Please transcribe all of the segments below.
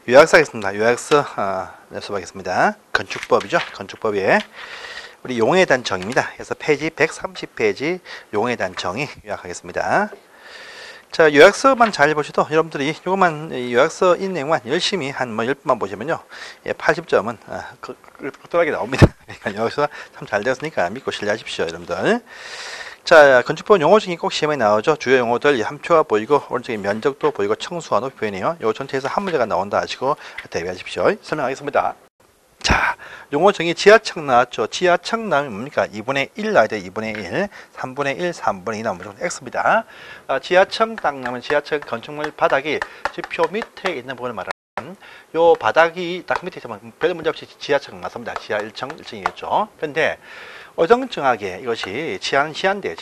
요약서 하겠습니다. 요약서 연습하겠습니다. 건축법이죠. 건축법에 우리 용어에 대한 정의입니다. 그래서 페이지 130페이지 용어에 대한 정의 요약하겠습니다. 자, 요약서만 잘 보셔도 여러분들이 이것만 요약서 인 내용만 열심히 한 10분만 보시면요, 80점은 끄떡하게 나옵니다. 그러니까 요약서가 참 잘 되었으니까 믿고 신뢰하십시오, 여러분들. 자, 건축법 용어 중에 꼭 시험에 나오죠. 주요 용어들 함표가 보이고 오른쪽에 면적도 보이고 청수와 높이 보이네요. 요 전체에서 한 문제가 나온다 하시고 대비하십시오. 설명하겠습니다. 자, 용어 중에 지하층 나왔죠. 지하층 나오면 뭡니까? 2분의 1 나와야 돼. 2분의 1, 3분의 1, 3분의 2 나오면 무조건 X입니다. 지하층 딱 나오면 지하층 건축물 바닥이 지표 밑에 있는 부분을 말하는 요 바닥이 딱 밑에 있으면 별 문제 없이 지하층 나섭니다. 지하 1층, 1층이겠죠. 근데 어정쩡하게 이것이 지한시한데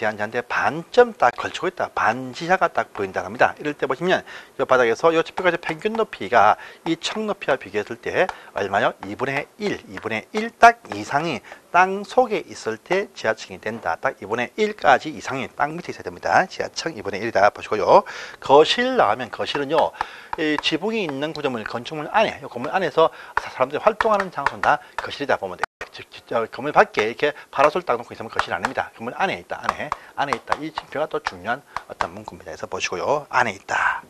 반점 딱 걸치고 있다. 반지하가 딱 보인다 합니다. 이럴 때 보시면 이 바닥에서 이 지표까지 평균 높이가 이 층 높이와 비교했을 때 얼마요? 2분의 1 딱 이상이 땅 속에 있을 때 지하층이 된다. 딱 2분의 1까지 이상이 땅 밑에 있어야 됩니다. 지하층 2분의 1이다 보시고요. 거실 나오면 거실은요, 이 지붕이 있는 구조물, 건축물 안에, 이 건물 안에서 사람들이 활동하는 장소다. 거실이다 보면 돼요. 건물 밖에 이렇게 파라솔 딱 놓고 있으면 거실 아닙니다. 건물 안에 있다. 안에 있다. 이 지표가 또 중요한 어떤 문구입니다. 그래서 보시고요. 안에 있다.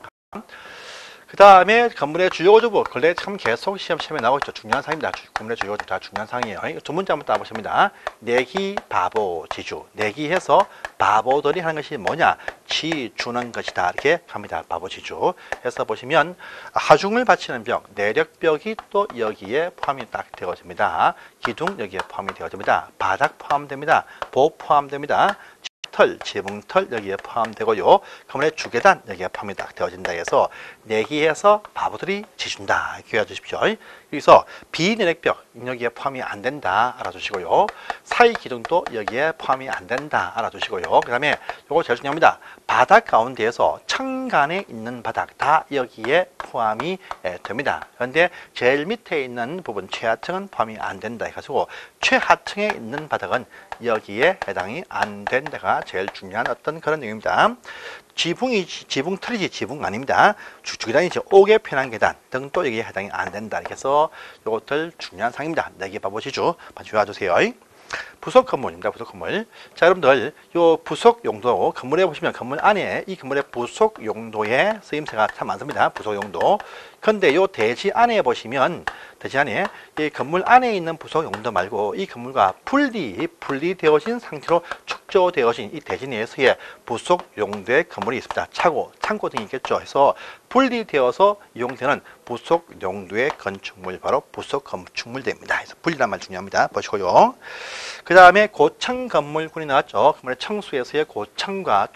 그 다음에 건물의 주요 구조부, 근래 참 계속 시험에 나오고 있죠. 중요한 사항입니다. 건물의 주요 구조부 다 중요한 사항이에요. 두 문제 한번 따보십니다. 내기, 바보, 지주. 내기해서 바보들이 하는 것이 뭐냐? 지주는 것이다. 이렇게 합니다. 바보, 지주. 해서 보시면 하중을 바치는 벽, 내력벽이 또 여기에 포함이 딱 되어집니다. 기둥 여기에 포함이 되어집니다. 바닥 포함됩니다. 보 포함됩니다. 지붕털 여기에 포함되고요. 건물의 주계단 여기에 포함이 딱 되어진다 해서 내기해서 바보들이 지준다. 이렇게 외워주십시오. 여기서 비내력벽 여기에 포함이 안 된다. 알아주시고요. 사이 기둥도 여기에 포함이 안 된다. 알아주시고요. 그 다음에 이거 제일 중요합니다. 바닥 가운데에서 천간에 있는 바닥 다 여기에 포함이 됩니다. 그런데 제일 밑에 있는 부분 최하층은 포함이 안 된다 해가지고 최하층에 있는 바닥은 여기에 해당이 안 된다가 제일 중요한 어떤 그런 내용입니다. 지붕 틀이지 지붕 아닙니다. 주계단이죠. 옥에 편한 계단 등도 여기에 해당이 안 된다. 이렇게 해서 이것들 중요한 사항입니다. 내기 바보지주 많이 외워주세요. 부속 건물입니다. 부속 건물. 자, 여러분들 요 부속 용도 건물에 보시면 건물 안에 이 건물의 부속 용도의 쓰임새가 참 많습니다. 부속 용도. 근데 요 대지 안에 보시면 대지 안에 이 건물 안에 있는 부속 용도 말고 이 건물과 분리되어진 상태로 축조되어진 이 대지 내에서의 부속 용도의 건물이 있습니다. 창고 등이 있겠죠. 그래서 분리되어서 이용되는 부속 용도의 건축물 바로 부속 건축물입니다. 그래서 분리란 말 중요합니다. 보시고요. 그 다음에 고층 건물군이 나왔죠. 건물의 층수에서의 고층과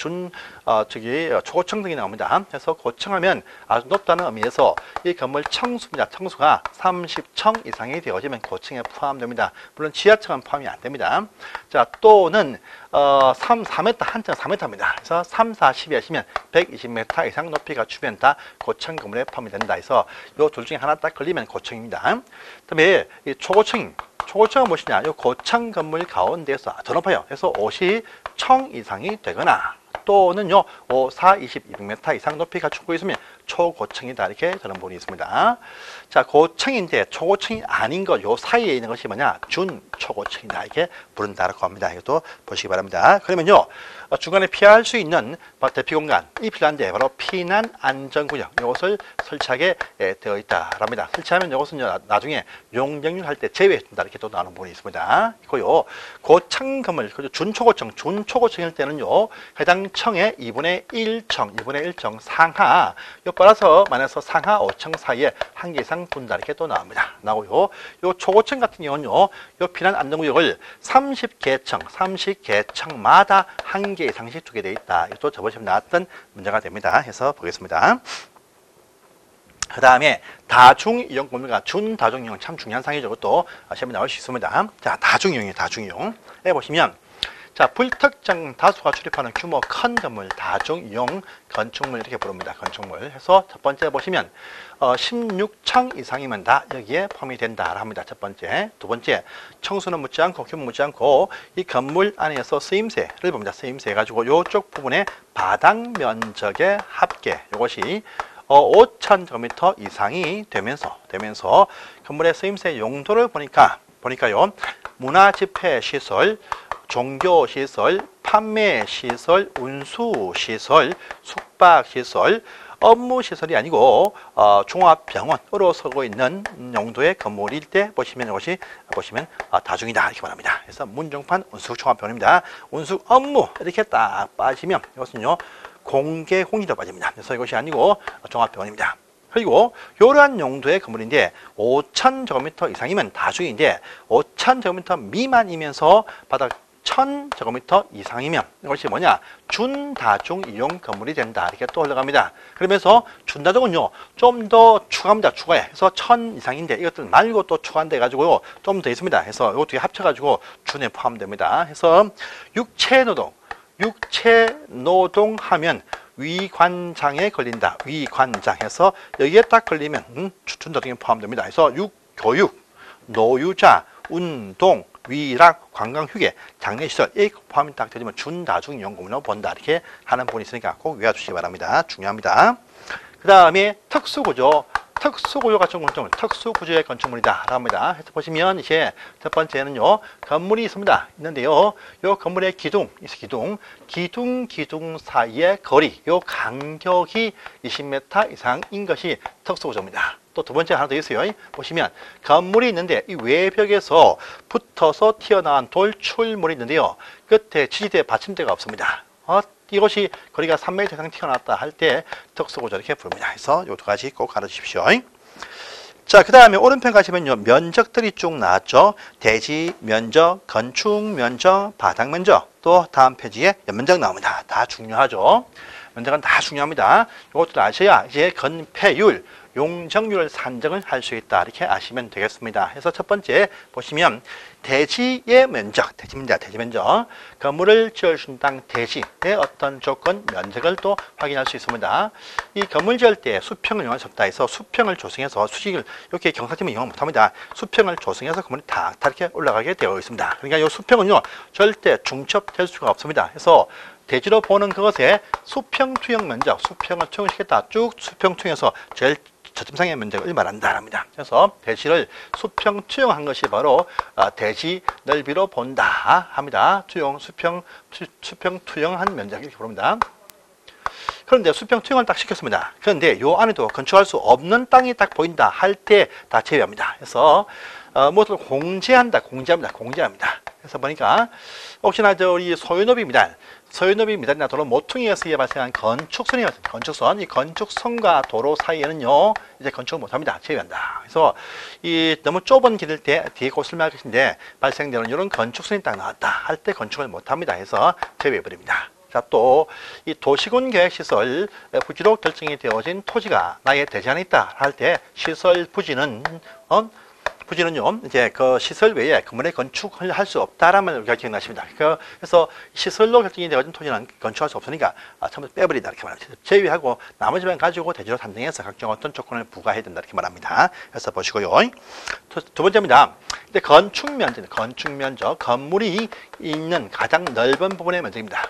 초고층 등이 나옵니다. 그래서 고층하면 아주 높다는 의미에서 이 건물 층수입니다. 층수가 30층 이상이 되어지면 고층에 포함됩니다. 물론 지하층은 포함이 안 됩니다. 자, 또는 4m, 한층 4m입니다. 그래서 3, 40이 하시면 120m 이상 높이가 주면 다 고층 건물에 포함이 된다 해서 이 둘 중에 하나 딱 걸리면 고층입니다. 그다음에 이 초고층은 무엇이냐? 이 고층 건물 가운데서 더 높아요. 그래서 50층 이상이 되거나 또는요, 4, 20, 200m 이상 높이가 갖추고 있으면 초고층이다. 이렇게 저런 부분이 있습니다. 자, 고층인데 초고층이 아닌 것, 요 사이에 있는 것이 뭐냐? 준초고층이다. 이렇게 부른다라고 합니다. 이것도 보시기 바랍니다. 그러면요, 중간에 피할 수 있는 대피 공간, 이 필요한데 바로 피난 안전구역, 이것을 설치하게 되어 있다랍니다. 설치하면 이것은 나중에 용적률 할 때 제외해준다. 이렇게 또 나오는 부분이 있습니다. 있고요, 고층 건물, 준초고층일 때는요, 해당 층의 2분의 1층 상하, 따라서 만에서 상하 5층 사이에 한 개 이상 둔다. 이렇게 또 나오고요. 요 초고층 같은 경우는요, 요 피난 안전구역을 30개층마다 한 개 이상씩 두게 되어 있다. 이것도 저번 시험에 나왔던 문제가 됩니다. 해서 보겠습니다. 그 다음에 다중이용 건물과 준다중이용 참 중요한 사항이죠. 이것도 시험에 나올 수 있습니다. 자, 다중이용이에요. 다중이용. 보시면 자, 불특정 다수가 출입하는 규모 큰 건물, 다중이용 건축물 이렇게 부릅니다. 건축물 해서 첫 번째 보시면 16층 이상이면 다 여기에 포함이 된다 합니다. 첫 번째. 두 번째, 층수는 묻지 않고 규모 묻지 않고 이 건물 안에서 쓰임새를 봅니다. 쓰임새 해가지고 이쪽 부분에 바닥 면적의 합계, 이것이 5,000제곱미터 이상이 되면서 건물의 쓰임새 용도를 보니까요. 문화집회시설, 종교시설, 판매시설, 운수시설, 숙박시설, 업무시설이 아니고 종합병원으로 서고 있는 용도의 건물일 때 보시면 이것이 다중이다 이렇게 말합니다. 그래서 문종판 운수종합병원입니다. 운수 업무 이렇게 딱 빠지면 이것은요 공개공지로 빠집니다. 그래서 이것이 아니고 종합병원입니다. 그리고 이러한 용도의 건물인데 5,000제곱미터 이상이면 다중인데 5,000제곱미터 미만이면서 바닥 1,000제곱미터 이상이면 이것이 뭐냐? 준다중 이용 건물이 된다. 이렇게 또 흘러갑니다. 그러면서 준다중은요, 좀 더 추가합니다. 추가해. 그래서 1,000 이상인데 이것들 말고 또 추가한다 해가지고요, 좀 더 있습니다. 그래서 이거 두 개 합쳐가지고 준에 포함됩니다. 그래서 육체노동 하면 위관장에 걸린다. 위관장해서 여기에 딱 걸리면 준다중에 포함됩니다. 그래서 교육, 노유자, 운동, 위락, 관광휴게, 장례시설 이 포함이 딱 되면 준다중 이용건물로 본다. 이렇게 하는 부분이 있으니까 꼭 외워주시기 바랍니다. 중요합니다. 그 다음에 특수구조. 특수구조 건축물, 특수구조의 건축물이다. 라고 합니다. 해서 보시면 이제 첫 번째는요, 건물이 있는데요, 요 건물의 기둥 사이의 거리, 요 간격이 20m 이상인 것이 특수구조입니다. 또 두 번째 하나 더 있어요. 보시면 건물이 있는데 이 외벽에서 붙어서 튀어나온 돌출물이 있는데요. 끝에 지지대 받침대가 없습니다. 이것이 거리가 3m 이상 튀어나왔다 할 때 특수구조 이렇게 부릅니다. 그래서 이 두 가지 꼭 알아주십시오. 자, 그 다음에 오른편 가시면요, 면적들이 쭉 나왔죠. 대지 면적, 건축 면적, 바닥 면적, 또 다음 페이지에 연면적 나옵니다. 다 중요하죠. 면적은 다 중요합니다. 이것도 아셔야 이제 건폐율, 용적률 산정을 할 수 있다. 이렇게 아시면 되겠습니다. 그래서 첫 번째 보시면 대지의 면적, 대지 면적, 건물을 지어준 땅 대지의 어떤 조건, 면적을 또 확인할 수 있습니다. 이 건물 지을 때 수평을 이용할 수 없다 해서 수평을 조성해서 수직을 이렇게 경사팀을 이용 못합니다. 수평을 조성해서 건물이 탁 이렇게 올라가게 되어 있습니다. 그러니까 이 수평은요 절대 중첩될 수가 없습니다. 그래서 대지로 보는 그것에 수평 투영 면적, 수평을 투영시켰다. 쭉 수평 투영해서 제일 저점상의 면적을 말한다 합니다. 그래서 대지를 수평 투영한 것이 바로 대지 넓이로 본다 합니다. 수평 투영한 면적 이렇게 부릅니다. 그런데 수평 투영을 딱 시켰습니다. 그런데 요 안에도 건축할 수 없는 땅이 딱 보인다 할 때 다 제외합니다. 그래서 무엇을 공제합니다. 그래서 보니까 혹시나 우리 소유노비 미달이나 도로 모퉁이에 의해 발생한 건축선, 이 건축선과 도로 사이에는요, 이제 건축을 못합니다. 제외한다. 그래서 이 너무 좁은 길일 때 뒤에 곧 설명할 것인데 발생되는 이런 건축선이 딱 나왔다 할 때 건축을 못합니다. 해서 제외해버립니다. 자, 또 이 도시군 계획시설 부지로 결정이 되어진 토지가 나의 대지 안에 있다 할 때 시설 부지는요, 이제 그 시설 외에 건물에 건축을 할 수 없다라는 우리가 기억나십니다. 그래서 시설로 결정이 되어진 토지는 건축할 수 없으니까 처음부터 빼버리다 이렇게 말합니다. 제외하고 나머지만 가지고 대지로 산정해서 각종 어떤 조건을 부과해야 된다 이렇게 말합니다. 그래서 보시고요. 두 번째입니다. 근데 건축 면적, 건물이 있는 가장 넓은 부분의 면적입니다.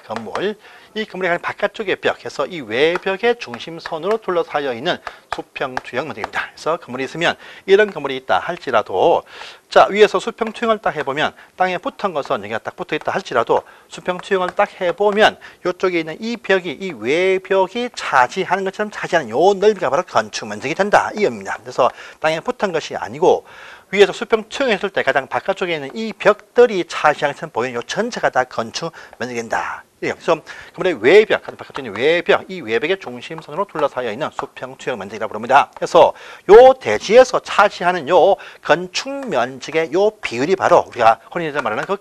이 건물의 가장 바깥쪽의 벽, 해서 이 외벽의 중심선으로 둘러싸여 있는 수평 투영 면적입니다. 그래서 건물이 있으면 이런 건물이 있다 할지라도, 자, 위에서 수평 투영을 딱 해보면 땅에 붙은 것은 여기가 딱 붙어 있다 할지라도 수평 투영을 딱 해보면 이쪽에 있는 이 외벽이 차지하는 것처럼 차지하는 요 넓이가 바로 건축 면적이 된다 이 의미입니다. 그래서 땅에 붙은 것이 아니고 위에서 수평 투영했을 때 가장 바깥쪽에 있는 이 벽들이 차지하는 것처럼 보이는 요 전체가 다 건축 면적이 된다. 그래서 건물의 외벽, 가장 바깥쪽에 있는 외벽, 이 외벽의 중심선으로 둘러싸여 있는 수평 투영 면적이라고 부릅니다. 그래서 요 대지에서 차지하는 요 건축 면적의 요 비율이 바로 우리가 흔히 말하는 그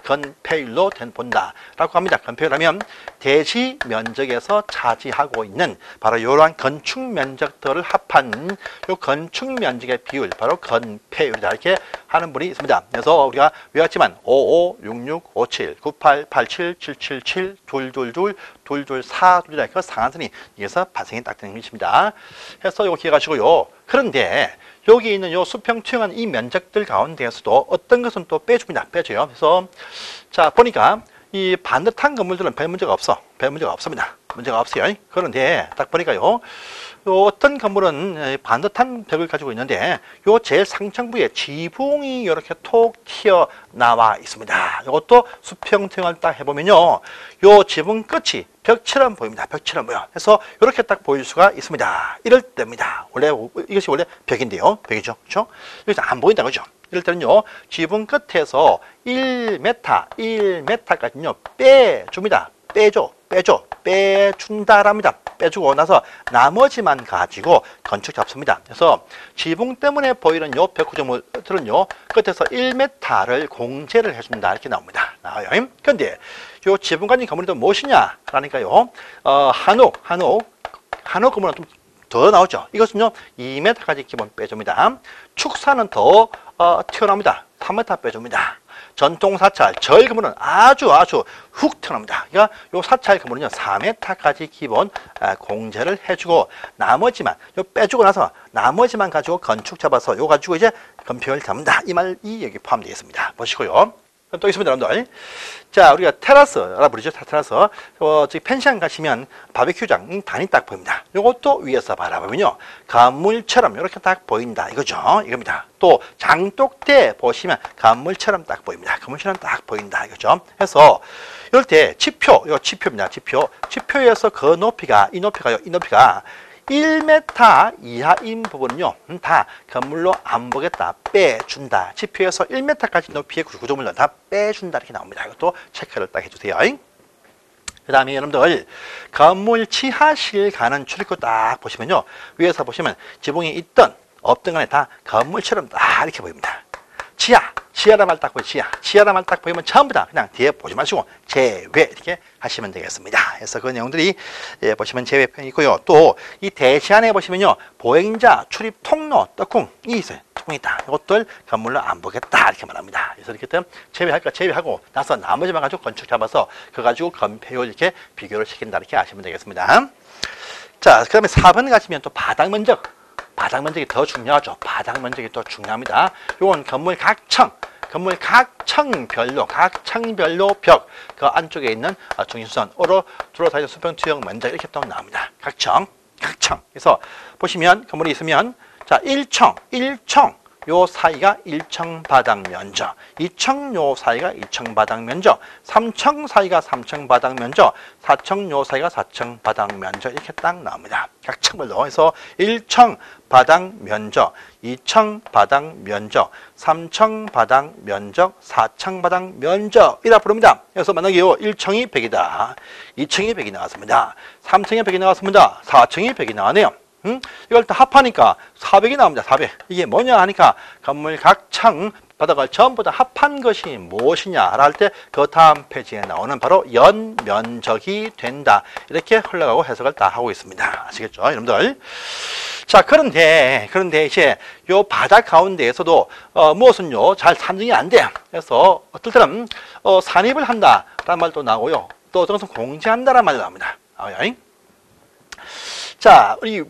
건폐율로 본다라고 합니다. 건폐율하면 대지 면적에서 차지하고 있는 바로 이러한 건축 면적들을 합한 요 건축 면적의 비율, 바로 건폐율이다 이렇게 하는 분이 있습니다. 그래서 우리가 외웠지만 55, 66, 57, 98, 87, 777, 222, 224, 그 상한선이 여기서 발생이 딱 되는 것입니다. 해서 이거 기억하시고요. 그런데 여기 있는 요 수평 투영한 이 면적들 가운데에서도 어떤 것은 또 빼줍니다. 빼줘요. 그래서 자, 보니까 이 반듯한 건물들은 별 문제가 없습니다. 문제가 없어요. 그런데 딱 보니까요, 요 어떤 건물은 반듯한 벽을 가지고 있는데 요 제일 상층부에 지붕이 이렇게 톡 튀어나와 있습니다. 이것도 수평투영을 딱 해보면요, 요 지붕 끝이 벽처럼 보입니다. 벽처럼 보여. 그래서 이렇게 딱 보일 수가 있습니다. 이럴 때입니다. 원래 이것이 원래 벽인데요, 벽이죠, 그렇죠? 여기서 안 보인다, 그죠? 이럴 때는요, 지붕 끝에서 1m까지는요 빼줍니다. 빼준다랍니다. 빼주고 나서 나머지만 가지고 건축 잡습니다. 그래서 지붕 때문에 보이는 요 벽 구조물들은요, 끝에서 1m를 공제를 해준다, 이렇게 나옵니다. 나와요. 그런데 요 지붕 가진 건물이 또 무엇이냐? 그러니까요, 한옥 건물은 좀 더 나오죠. 이것은요 2m까지 기본 빼줍니다. 축사는 더 튀어나옵니다. 3m 빼줍니다. 전통 사찰, 절 건물은 아주 훅 튀어나옵니다. 그러니까 요 사찰 건물은요 4m까지 기본 공제를 해주고, 나머지만 요 빼주고 나서 나머지만 가지고 건축 잡아서 요 가지고 이제 건평을 잡는다, 이 말이 여기 포함되어 있습니다. 보시고요. 또 있습니다, 여러분들. 자, 우리가 테라스라 부르죠. 테라스. 저기 펜션 가시면 바베큐장 단이 딱 보입니다. 요것도 위에서 바라보면요, 건물처럼 이렇게 딱 보인다, 이거죠. 이겁니다. 또 장독대 보시면 건물처럼 딱 보입니다. 건물처럼 딱 보인다, 이거죠. 해서 이럴 때 지표, 이거 지표입니다. 지표에서 그 높이가, 이 높이가 1m 이하인 부분은요 다 건물로 안 보겠다, 빼준다. 지표에서 1m까지 높이의 구조물은 다 빼준다, 이렇게 나옵니다. 이것도 체크를 딱 해주세요. 그 다음에 여러분들, 건물 지하실 가는 출입구 딱 보시면요, 위에서 보시면 지붕이 있던 없던 간에 다 건물처럼 딱 이렇게 보입니다. 지하란 말 딱 보이죠. 지하란 말 딱 보이면 전부 다 그냥 뒤에 보지 마시고 제외 이렇게 하시면 되겠습니다. 그래서 그 내용들이 보시면 제외 표현이 있고요. 또 이 대시안에 보시면요, 보행자 출입 통로 떡궁이 있어요. 떡궁이 있다. 이것들 건물로 안 보겠다, 이렇게 말합니다. 그래서 이렇게 되면 제외할까 제외하고 나서 나머지만 가지고 건축 잡아서 그거 가지고 건폐율 이렇게 비교를 시킨다, 이렇게 아시면 되겠습니다. 자, 그다음에 4번 가시면 또 바닥 면적이 더 중요하죠. 바닥 면적이 또 중요합니다. 요건 건물 각층별로 벽, 그 안쪽에 있는 중심선으로 둘러싸인 수평투영 면적, 이렇게 또 나옵니다. 각층. 그래서 보시면 건물이 있으면, 자, 1층 요 사이가 1층 바닥 면적, 2층 요 사이가 2층 바닥 면적, 3층 사이가 3층 바닥 면적, 4층 요 사이가 4층 바닥 면적, 이렇게 딱 나옵니다. 각 층별로 해서 1층 바닥 면적, 2층 바닥 면적, 3층 바닥 면적, 4층 바닥 면적이라 부릅니다. 그래서 만약에 1층이 100이다, 2층이 100이 나왔습니다, 3층이 100이 나왔습니다, 4층이 100이 나왔네요. 이걸 다 합하니까 400이 나옵니다. 400. 이게 뭐냐 하니까 건물 각 층 바닥을 전부 다 합한 것이 무엇이냐 할 때 그 다음 페이지에 나오는 바로 연면적이 된다, 이렇게 흘러가고 해석을 다 하고 있습니다. 아시겠죠, 여러분들? 자, 그런데 이제 요 바닥 가운데에서도 무엇은요 잘 산정이 안 돼요. 그래서 어떨 때는 산입을 한다라는 말도 나오고요, 또 어떤 것은 공제한다라는 말도 나옵니다. 자, 우리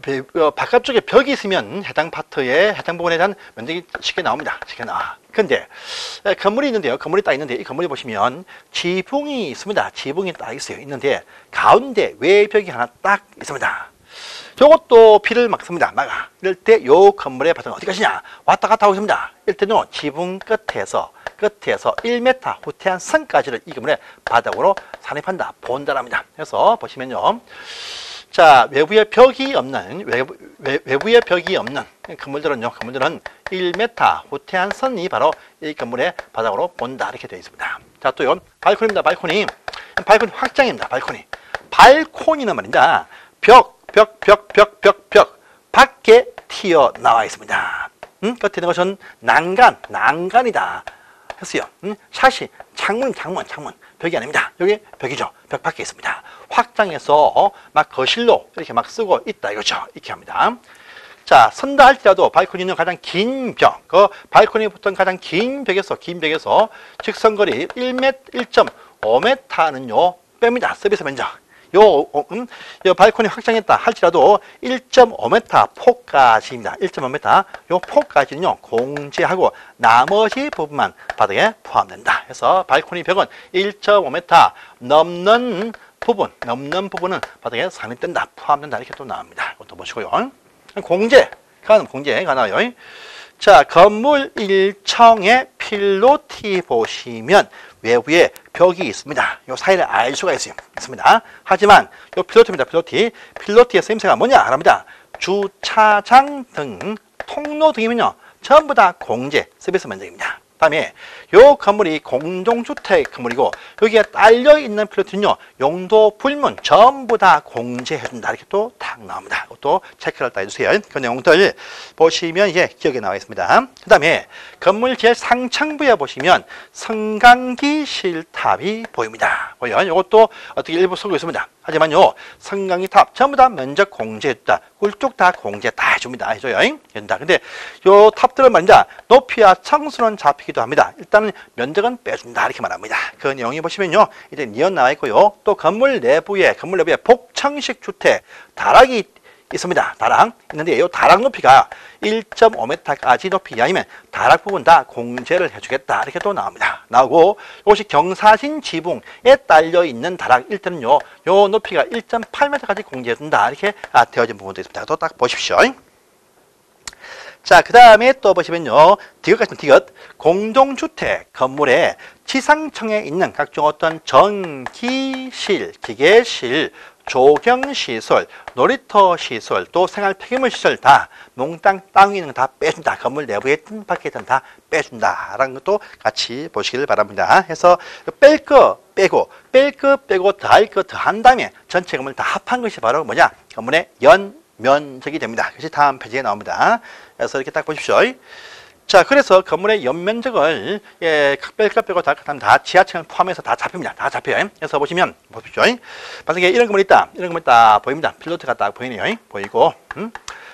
바깥쪽에 벽이 있으면 해당 파트에 해당 부분에 대한 면적이 쉽게 나옵니다. 쉽게 나와. 근데 건물이 있는데요, 건물이 딱 있는데 이 건물이 보시면 지붕이 있습니다. 지붕이 딱 있어요. 있는데 가운데 외벽이 하나 딱 있습니다. 이것도 비를 막습니다. 막아. 이럴 때 요 건물의 바닥은 어디 가시냐? 왔다 갔다 하고 있습니다. 이럴 때는 지붕 끝에서 1m 후퇴한 선까지를 이 건물의 바닥으로 산입한다, 본다랍니다. 그래서 보시면요, 자, 외부에 벽이 없는 건물들은 1m 후퇴한 선이 바로 이 건물의 바닥으로 본다, 이렇게 되어 있습니다. 자, 또 이건 발코니입니다. 발코니 확장입니다. 발코니는 말입니다, 벽 밖에 튀어나와 있습니다. 끝에 있는 것은 난간이다 했어요. 샷이 창문 벽이 아닙니다. 여기 벽이죠. 벽 밖에 있습니다. 확장해서 막 거실로 이렇게 막 쓰고 있다, 이거죠. 이렇게 합니다. 자, 선다 할지라도 발코니는 가장 긴 벽, 그 발코니 붙은 가장 긴 벽에서 직선거리 1.5m는요 뺍니다. 서비스 면적. 요 발코니 확장했다 할지라도 1.5m 폭까지입니다. 1.5m 요 폭까지는요 공제하고 나머지 부분만 바닥에 포함된다. 그래서 발코니 벽은 1.5m 넘는 부분, 넘는 부분은 바닥에 산이 뜬다, 포함된다 이렇게 또 나옵니다. 이것도 보시고요. 공제가 나와요. 자, 건물 1층의 필로티 보시면 외부에 벽이 있습니다. 이 사이를 알 수가 있습니다. 하지만 이 필로티입니다. 필로티의 쓰임새가 뭐냐 합니다. 주차장 등 통로 등이면요 전부 다 공제 서비스 면적입니다. 다음에 요 건물이 공동주택 건물이고 여기에 딸려 있는 필로티는요 용도 불문 전부 다 공제해준다 이렇게 또 탁 나옵니다. 이것도 체크를 다 해주세요. 그 내용들 보시면 이제 기억에 나와 있습니다. 그 다음에 건물 제일 상층부에 보시면 성강기 실탑이 보입니다. 보여요? 이것도 어떻게 일부 쓰고 있습니다. 하지만요 성강기 탑 전부 다 면적 공제해준다. 굴뚝 다 공제 다 해줍니다. 해줘요. 해준다. 근데 요 탑들은 말입니다. 높이와 청수는 잡히기도 합니다. 일단은 면적은 빼준다 이렇게 말합니다. 그 내용이 보시면요 이제 니언 나와 있고요. 또 건물 내부에 복층식 주택 다락이 있습니다. 다락 있는데 이 다락 높이가 1.5m까지 높이 아니면 다락 부분 다 공제를 해주겠다 이렇게 또 나옵니다. 나오고 이것이 경사진 지붕에 딸려 있는 다락 일단은요 요 높이가 1.8m까지 공제해준다 이렇게 되어진 부분도 있습니다. 또 딱 보십시오. 자, 그 다음에 또 보시면요 디귿 같은 디귿 공동주택 건물의 지상층에 있는 각종 어떤 전기실, 기계실, 조경시설, 놀이터시설, 또 생활 폐기물시설 다 몽땅 땅 있는 거 다 빼준다. 건물 내부에 있든 밖에 있든 다 빼준다. 라는 것도 같이 보시길 바랍니다. 해서 뺄 거 빼고 더할 거 더한 다음에 전체 건물 다 합한 것이 바로 뭐냐? 건물의 연면적이 됩니다. 그것이 다음 페이지에 나옵니다. 그래서 이렇게 딱 보십시오. 자, 그래서 건물의 연면적을 뺄 거 빼고 다 지하층을 포함해서 다 잡힙니다. 다 잡혀요. 그래서 보시면 보십시오. 만약에 이런 건물이 있다. 이런 건물이 딱 보입니다. 필로트가 딱 보이네요. 보이고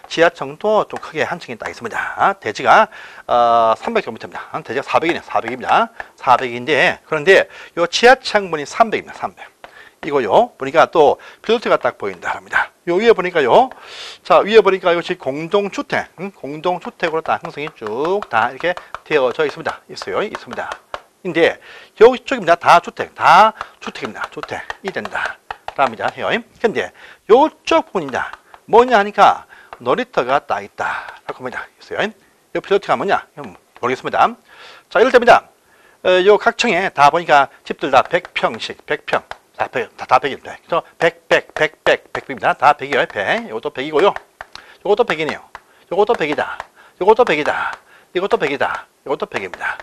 지하층도 좀 크게 한 층이 딱 있습니다. 대지가 300제곱미터입니다. 대지가 400이네요. 400입니다. 400인데 그런데 요 지하층 문이 300입니다. 300. 이거요. 보니까 또 필로트가 딱 보인다 합니다. 요 위에 보니까요. 자, 위에 보니까 이것이 공동주택, 공동주택으로 딱 형성이 쭉 다 이렇게 되어져 있습니다. 있습니다. 근데 여기 쪽입니다. 다 주택입니다. 주택이 된다. 합니다. 해요. 근데 요쪽 부분입니다. 뭐냐 하니까 놀이터가 딱 있다. 라고 합니다. 있어요. 요 필로트가 뭐냐? 모르겠습니다. 자, 이럴 때입니다. 요 각층에 다 보니까 집들 다 100평씩, 100평. 다 100입니다. 그래서 100입니다. 다 100이에요. 100. 이것도 100이고요. 이것도 100이네요. 이것도 100이다. 이것도 100이다. 이것도 100이다. 이것도 100입니다.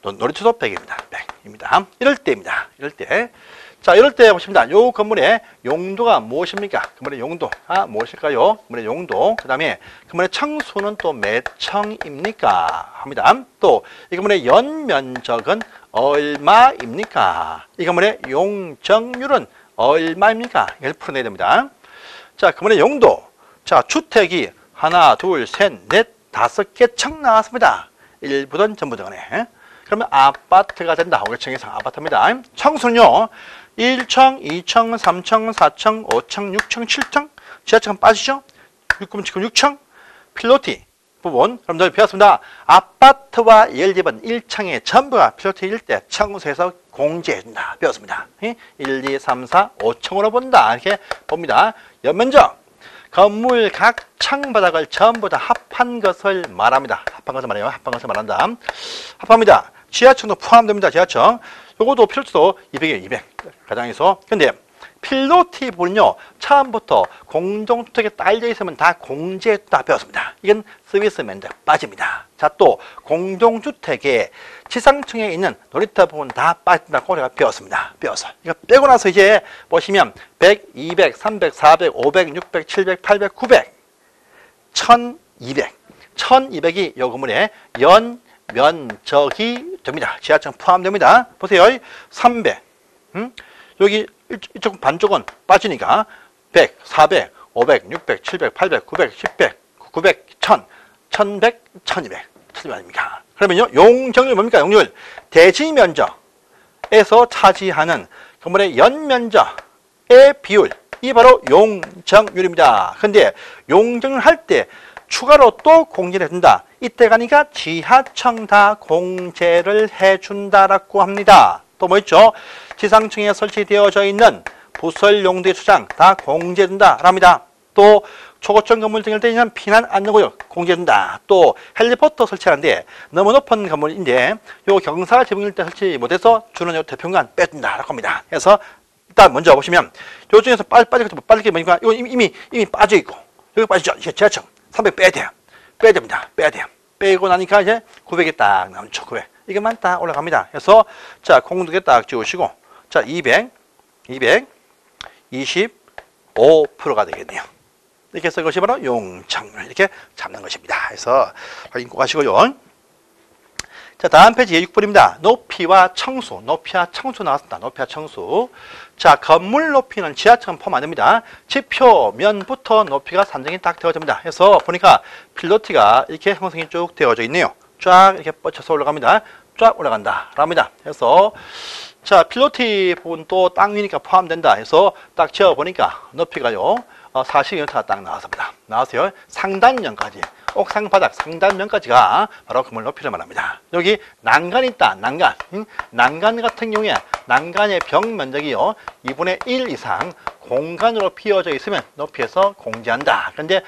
놀이터도 100입니다. 100입니다. 이럴 때입니다. 이럴 때. 자, 이럴 때 보십니다. 요 건물의 용도가 무엇입니까? 건물의 용도가 무엇일까요? 건물의 용도. 그 다음에 건물의 층수는 또 몇 층입니까? 합니다. 또 이 건물의 연면적은 얼마입니까? 이 건물의 용적률은 얼마입니까? 이걸 풀어내야 됩니다. 자, 건물의 용도. 자, 주택이 하나, 둘, 셋, 넷, 5개 층 나왔습니다. 일부든 전부든 간에. 그러면 아파트가 된다. 5층 이상 아파트입니다. 층수는요. 1층, 2층, 3층, 4층, 5층, 6층, 7층. 지하층은 빠지죠? 지금 6층. 필로티 부분. 여러분들 배웠습니다. 아파트와 예일집은 1층에 전부가 필로티일 때 층수에서 공제해준다. 배웠습니다. 1, 2, 3, 4, 5층으로 본다. 이렇게 봅니다. 연면적. 건물 각 창바닥을 전부 다 합한 것을 말합니다. 합한 것을 말해요. 합한 것을 말한다. 합합니다. 지하층도 포함됩니다. 지하층. 요것도 필로티도 200이에요. 200. 가장에서. 근데 필로티 부분은요. 처음부터 공동주택에 딸려 있으면 다 공제했다 배웠습니다. 이건 서비스 면적 빠집니다. 자, 또 공동주택의 지상층에 있는 놀이터 부분 다 빠진다고 우리가 배웠습니다. 배워서. 이거 빼고 나서 이제 보시면 100, 200, 300, 400, 500, 600, 700, 800, 900, 1200. 1200이 요 건물의 연면적이 됩니다. 지하층 포함됩니다. 보세요. 300. 여기 이쪽 반쪽은 빠지니까 100, 400, 500, 600, 700, 800, 900, 1000, 900, 1000, 1100, 1200. 1200입니까? 그러면요. 용적률 뭡니까? 용적률. 대지 면적에서 차지하는 건물의 연면적의 비율. 이 바로 용적률입니다. 근데 용적률 할 때 추가로 또 공제를 해준다. 이때 가니까 지하층 다 공제를 해준다라고 합니다. 또 뭐 있죠? 지상층에 설치되어져 있는 부설 용도의 주장 다 공제된다 합니다. 또 초고층 건물 등일 때는 피난 안전구역 공제된다. 또 헬리포터 설치하는데 너무 높은 건물인데 요 경사 지붕일 때 설치 못해서 주는 요 대평관 빼준다라고 합니다. 그래서 일단 먼저 보시면 요 중에서 빠지게 보니까 이거 이미 빠져 있고 여기 빠지죠. 이게 지하층 300 빼야 돼요. 빼야 됩니다. 빼야 돼요. 빼고 나니까 이제 900이 딱 나오죠. 900. 이것만 딱 올라갑니다. 그래서 자 공두개 딱 지우시고 자 25%가 되겠네요. 이렇게 해서 이것이 바로 용적률 이렇게 잡는 것입니다. 그래서 확인 꼭 하시고요. 자 다음 페이지 6번입니다. 높이와 청수. 높이와 청수 나왔습니다. 높이와 청수. 자 건물 높이는 지하층은 포함 안 됩니다. 지표면부터 높이가 산정이 딱 되어집니다. 그래서 보니까 필로티가 이렇게 형성이 쭉 되어져 있네요. 쫙 이렇게 뻗쳐서 올라갑니다. 쫙 올라간다 합니다. 그래서 자 필로티 부분도 땅 위니까 포함된다 해서 딱 지어보니까 높이가요 40m가 딱 나왔습니다. 나왔어요. 상단면까지 옥상 바닥 상단면까지가 바로 건물 높이를 말합니다. 여기 난간이 있다. 난간. 난간 같은 경우에 난간의 벽 면적이요 2분의 1 이상 공간으로 비어져 있으면 높이에서 공제한다. 그런데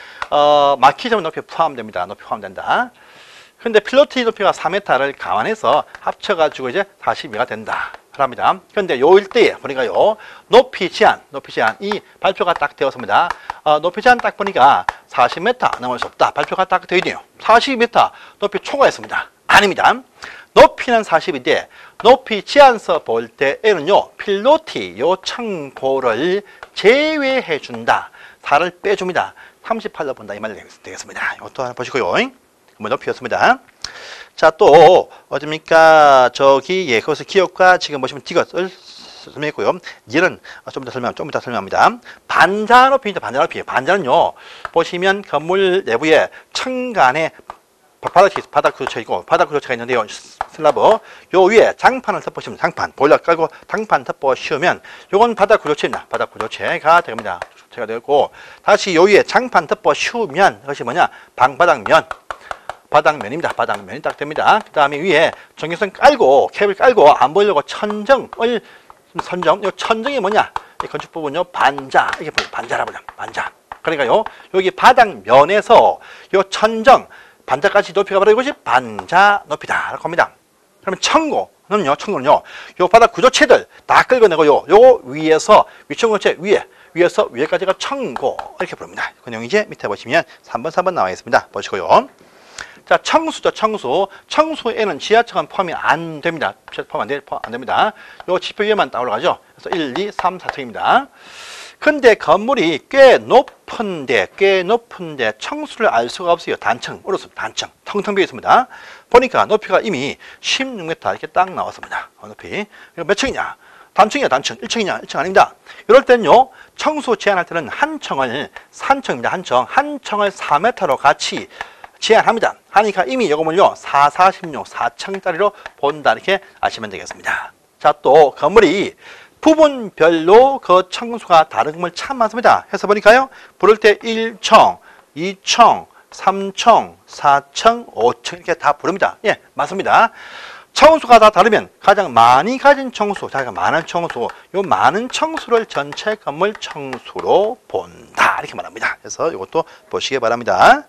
막히자면 높이 포함됩니다. 높이 포함된다. 근데 필로티 높이가 4m를 감안해서 합쳐가지고 이제 42가 된다. 합니다. 그런데 요 일대에 보니까요, 높이 제한 이 발표가 딱 되었습니다. 높이 제한 딱 보니까 40m 넘을 수 없다. 발표가 딱 되어 있네요. 40m 높이 초과했습니다. 아닙니다. 높이는 40인데 높이 제한서 볼 때에는요, 필로티 요 청고를 제외해 준다. 4를 빼줍니다. 38로 본다. 이 말이 되겠습니다. 이것도 하나 보시고요. 한번 높이였습니다. 자, 또 어딥니까? 저기 그것을 기억과 지금 보시면 디귿을 설명했고요. 얘는 좀 이따 설명합니다. 반자 높이입니다. 반자 높이. 반자는요, 보시면 건물 내부에 천간에 바닥 구조체 있고 바닥 구조체가 있는데요. 슬라브 요 위에 장판을 덮으시면 장판 보일러 깔고 장판 덮어 씌우면 요건 바닥 구조체입니다. 바닥 구조체가 됩니다. 구조체가 되고 다시 요 위에 장판 덮어 씌우면 그것이 뭐냐? 방바닥면. 바닥면입니다. 바닥면이 딱 됩니다. 그 다음에 위에 전기선 깔고 캡을 깔고 안 보이려고 천정을 선정. 이 천정이 뭐냐? 이 건축 부분요 반자. 이게 반자라고 해요. 반자. 그러니까요 여기 바닥면에서 요 천정 반자까지 높이가 바로 이것이 반자 높이다라고 합니다. 그러면 청고는요 요 바닥 구조체들 다 끌어내고요 요 위에서 위청구체 위에서 위에까지가 청고 이렇게 부릅니다. 그 내용 이제 밑에 보시면 3번 나와 있습니다. 보시고요. 자, 청수죠, 청수. 청수에는 지하층은 포함이 안 됩니다. 포함 안 됩니다. 요 지표 위에만 딱 올라가죠. 그래서 1, 2, 3, 4층입니다. 근데 건물이 꽤 높은데 청수를 알 수가 없어요. 단층, 단층. 텅텅 비어 있습니다. 보니까 높이가 이미 16m 이렇게 딱 나왔습니다. 높이. 몇 층이냐? 단층이야, 단층. 1층이냐? 1층 아닙니다. 이럴 때는요, 청수 제한할 때는 한 층입니다. 한 층을 4m로 같이 제한합니다. 하니까 이미 이거를요 4층짜리로 본다 이렇게 아시면 되겠습니다. 자, 또 건물이 부분별로 그 층수가 다른 건물 참 많습니다. 해서 보니까요 부를 때 1층, 2층, 3층, 4층, 5층 이렇게 다 부릅니다. 예, 맞습니다. 청수가 다 다르면 가장 많이 가진 청수, 자기가 많은 청수, 요 많은 청수를 전체 건물 청수로 본다 이렇게 말합니다. 그래서 이것도 보시기 바랍니다.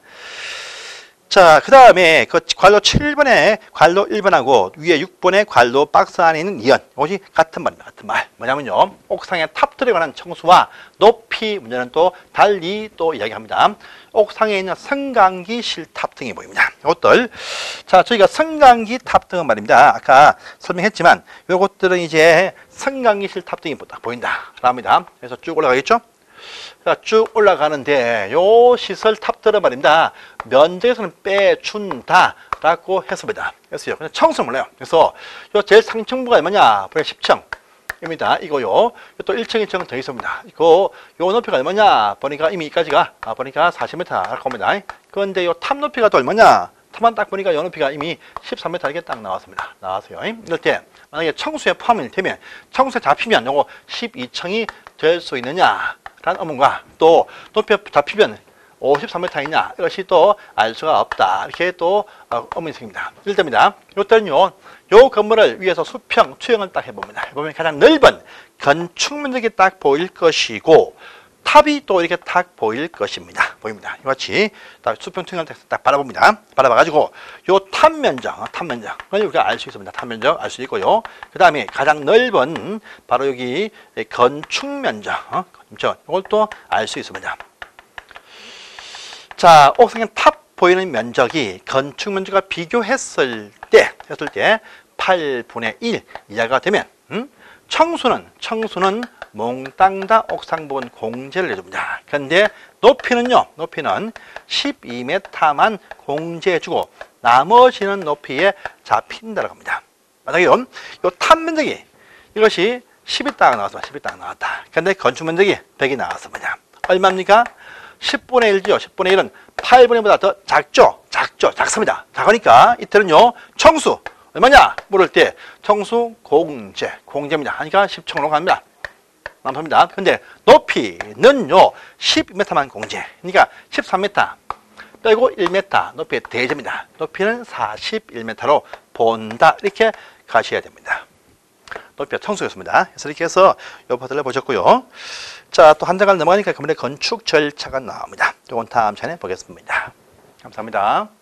자, 그 다음에 그 관로 7번에 관로 1번하고 위에 6번에 관로 박스 안에 있는 이연. 이것이 같은 말입니다. 같은 말. 뭐냐면요. 옥상의 탑들에 관한 청수와 높이 문제는 또 달리 또 이야기합니다. 옥상에 있는 승강기 실탑 등이 보입니다. 이것들. 자, 저희가 승강기 탑 등은 말입니다. 아까 설명했지만 이것들은 이제 승강기 실탑 등이 딱 보인다. 합니다. 그래서 쭉 올라가겠죠? 자, 쭉 올라가는데 요 시설 탑들은 말입니다. 면적에서는 빼준다라고 했습니다. 그래서요. 그냥 청수는 몰라요. 그래서 요 제일 상층부가 얼마냐? 10층입니다. 이거요. 또 1층, 2층 더 있습니다. 요 높이가 얼마냐? 보니까 이미 여기까지가 보니까 40m라고 합니다. 그런데 요 탑 높이가 또 얼마냐? 탑만 딱 보니까 요 높이가 이미 13m 이렇게 딱 나왔습니다. 나왔어요. 이럴 때 만약에 청수에 포함이 되면 청수에 잡히면 요거 12층이 될 수 있느냐? 라는 의문과 또 높이 잡히면 53m이냐 이것이 또 알 수가 없다. 이렇게 또 의문사입니다. 1점입니다. 이때는요, 요 건물을 위에서 수평, 투영을 딱 해봅니다. 해보면 가장 넓은 건축 면적이 딱 보일 것이고 탑이 또 이렇게 딱 보일 것입니다. 보입니다. 이와 같이 수평 투영을 딱 바라봅니다. 바라봐가지고 요 탑 면적을 우리가 알 수 있습니다. 탑 면적 알 수 있고요. 그 다음에 가장 넓은 바로 여기 건축 면적, 이걸 또 알 수 있습니다. 자, 옥상의 탑 보이는 면적이 건축 면적과 비교했을 때 8분의 1 이하가 되면 청수는 몽땅 다 옥상 부분 공제를 해줍니다. 그런데 높이는 12m만 공제해주고 나머지는 높이에 잡힌다고 합니다. 만약에 요 탑 면적이 이것이 10이 딱 나왔다. 그런데 건축 면적이 100이 나왔습니다. 얼마입니까? 10분의 1죠. 10분의 1은 8분의 1보다 더 작습니다. 작으니까 이때는요, 청수 얼마냐? 물을 때 청수 공제입니다. 하니까 10층으로 갑니다. 남습니다. 근데 높이는요, 12m만 공제. 그러니까 13m 빼고 1m 높이의 대제입니다. 높이는 41m로 본다. 이렇게 가셔야 됩니다. 높이가 청수였습니다. 그래서 이렇게 해서 이 파트를 보셨고요. 자, 또 한 장을 넘어가니까 건물의 건축 절차가 나옵니다. 이건 다음 시간에 보겠습니다. 감사합니다.